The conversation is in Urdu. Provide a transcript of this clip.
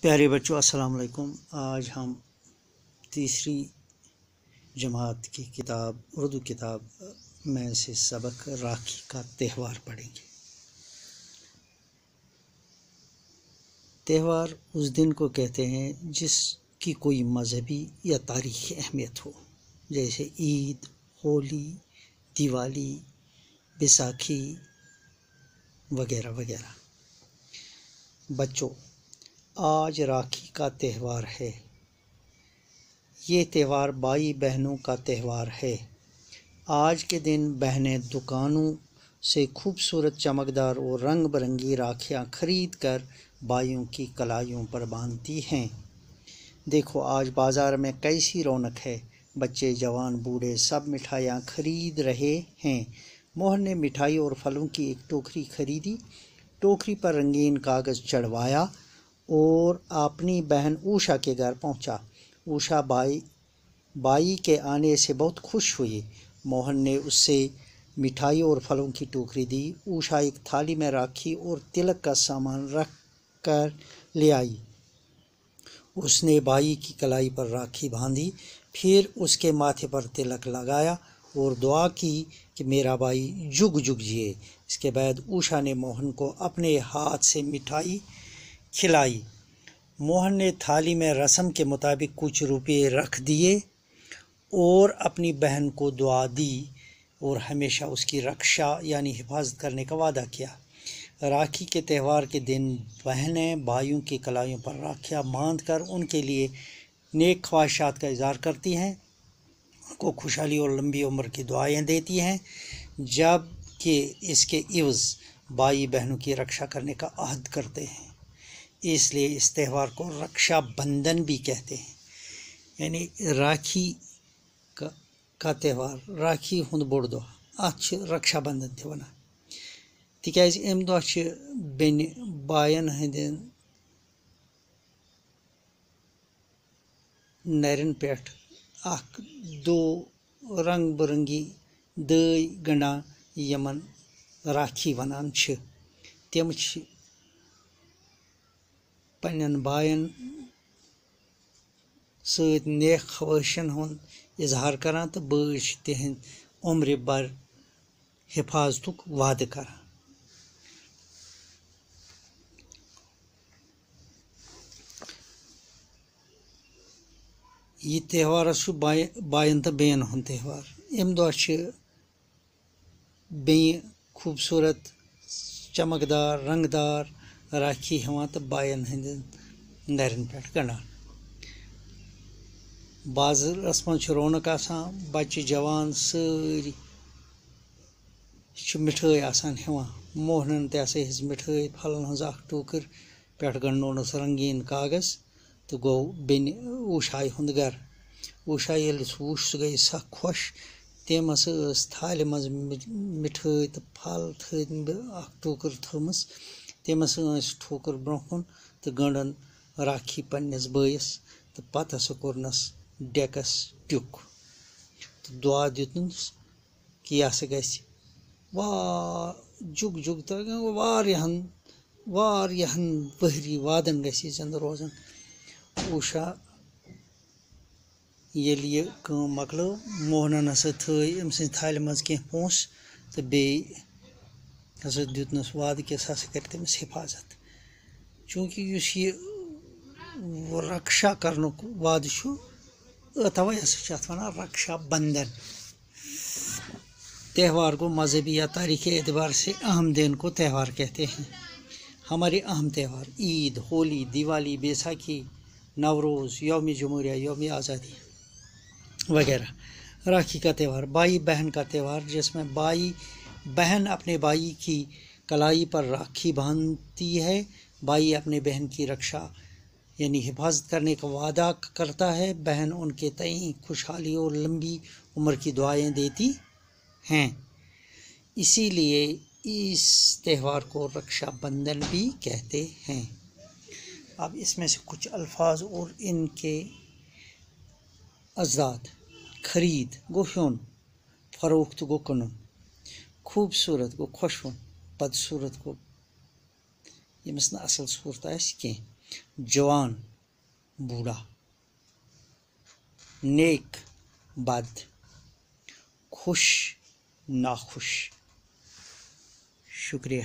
پیارے بچوں السلام علیکم۔ آج ہم تیسری جماعت کی کتاب اردو کتاب میں سے سبق راکھی کا تہوار پڑھیں گے۔ تہوار اس دن کو کہتے ہیں جس کی کوئی مذہبی یا تاریخی اہمیت ہو، جیسے عید، ہولی، دیوالی، بیساکھی وغیرہ وغیرہ۔ بچوں، آج راکھی کا تہوار ہے۔ یہ تہوار بھائی بہنوں کا تہوار ہے۔ آج کے دن بہنیں دکانوں سے خوبصورت چمکدار اور رنگ برنگی راکھیاں خرید کر بھائیوں کی کلائیوں پر باندھتی ہیں۔ دیکھو آج بازار میں کیسی رونق ہے، بچے جوان بوڑھے سب مٹھائیاں خرید رہے ہیں۔ موہن نے مٹھائی اور پھلوں کی ایک ٹوکری خریدی، ٹوکری پر رنگین کاغذ چڑھوایا اور اپنی بہن اوشا کے گھر پہنچا۔ اوشا بائی کے آنے سے بہت خوش ہوئی۔ موہن نے اس سے مٹھائی اور پھلوں کی ٹوکری دی۔ اوشا ایک تھالی میں راکھی اور تلک کا سامان رکھ کر لے آئی۔ اس نے بھائی کی کلائی پر راکھی باندھی، پھر اس کے ماتھے پر تلک لگایا اور دعا کی کہ میرا بھائی جگ جگ جیے۔ اس کے بعد اوشا نے موہن کو اپنے ہاتھ سے مٹھائی کھلائی۔ موہن نے تھالی میں رسم کے مطابق کچھ روپے رکھ دیے اور اپنی بہن کو دعا دی اور ہمیشہ اس کی رکشا یعنی حفاظت کرنے کا وعدہ کیا۔ راکھی کے تہوار کے دن بہنیں بھائیوں کی کلائیوں پر راکھیاں باندھ کر ان کے لیے نیک خواہشات کا اظہار کرتی ہیں، ان کو خوشحالی اور لمبی عمر کی دعائیں دیتی ہیں، جب کہ اس کے عوض بھائی بہنوں کی رکشا کرنے کا عہد کرتے ہیں۔ اس لیے اس تہوار کو رکشا بندھن بھی کہتے ہیں، یعنی راکھی کا تہوار، راکھی ہند بوڑ دۄہ، اتھ رکشا بندھن تہِ ونان، تِکیازِ امہِ دۄہ چھِ بیٚنہِ بایَن ہٕنٛدٮ۪ن نرٮ۪ن پٮ۪ٹھ اکھ رنگ برنگی دٲے گنٛڈان یِمن راکھی ونان چھِ۔ تِم چھِ پننٮ۪ن بایَن سۭتۍ نیک خواہشن ہُنٛد اظہار کران تہٕ بٲے چھِ تِہنٛدِ عمرِ بھر حفاظتُک وعدٕ کران۔ یہِ تہوار چھُ بایَن تہٕ بیٚین ہُنٛد تہوار۔ امہِ دۄہ چھِ بیٚیہِ خوٗبصوٗرت چمکدار رنگدار راکھی ہٮ۪وان تہٕ بایَن ہٕنٛدٮ۪ن نرٮ۪ن پٮ۪ٹھ گنٛڈان۔ بازرس منٛز چھِ رونق آسان، بچہِ جوان سٲری چھِ مِٹھٲے آسان ہٮ۪وان۔ موہنن تہِ ہسا ہیٚژ مِٹھٲے پھلن ہٕنٛز اکھ ٹوٗکٕر، پٮ۪ٹھٕ گنٛڈنونس رنگیٖن کاغذ تہٕ گوٚو بیٚنہِ اوشایہِ ہُنٛد گرٕ۔ اوشا ییٚلہِ سُہ وُچھ سُہ گٔیہِ سکھ خۄش۔ تٔمۍ ہسا ٲس تھالہِ منٛز مِٹھٲے تہٕ پھل تھٲومٕتۍ، اکھ ٹوٗکٕر تھٲومٕژ۔ تٔمۍ ہسا أنۍ سُہ ٹھوٗکٕر برٛونٛہہ کُن تہٕ گٔنٛڈٕن راکھی پننِس بٲیِس تہٕ پتہٕ ہسا کوٚرنس ڈیکس ٹیُک تہٕ دعا دیُتنس کہ یہِ ہسا گژھِ جُگ جُگ تہٕ واریاہن ؤہری وادن گژھِ یہِ زِندٕ روزُن۔ اوشا ییٚلہِ یہِ کٲم مۄکلٲو، موہنن ہسا تھٲے أمۍ سٕنٛزِ تھالہِ منٛز کینٛہہ پونٛسہٕ تہٕ بیٚیہِ ہسا دیُتنس وعدٕ کہِ سُہ ہسا کرِ تٔمِس حفاظت۔ چوٗنٛکہِ یُس یہِ رکشا کرنُک وعدٕ چھُ، توے ہسا چھِ اتھ ونان رکشا بندھن۔ تہوار کو مذہبی یا تاریخی اعتبار سے اہم دن کو تہوار کہتے ہیں۔ ہمارے اہم تہوار عید، ہولی، دیوالی، بیساکھی، نوروز، یوم جمہوریہ، یوم آزادی وغیرہ۔ راکھی کا تہوار بھائی بہن کا تہوار، جس میں بھائی بہن اپنے بھائی کی کلائی پر راکھی باندھتی ہے۔ بھائی اپنے بہن کی رکشا یعنی حفاظت کرنے کا وعدہ کرتا ہے، بہن ان کے تئیں خوشحالی اور لمبی عمر کی دعائیں دیتی ہیں۔ اسی لیے اس تہوار کو رکشا بندھن بھی کہتے ہیں۔ اب اس میں سے کچھ الفاظ اور ان کے اجزاد: خرید گو ہیون، فروخت گو کٕنُن، خوبصورت گو خۄشوُن، بدصوٗرت گو ییٚمِس نہٕ اصل صوٗرت آسہِ کینٛہہ۔ جوان بوڑھا، نیک بد، خوش ناخوش۔ شکریہ۔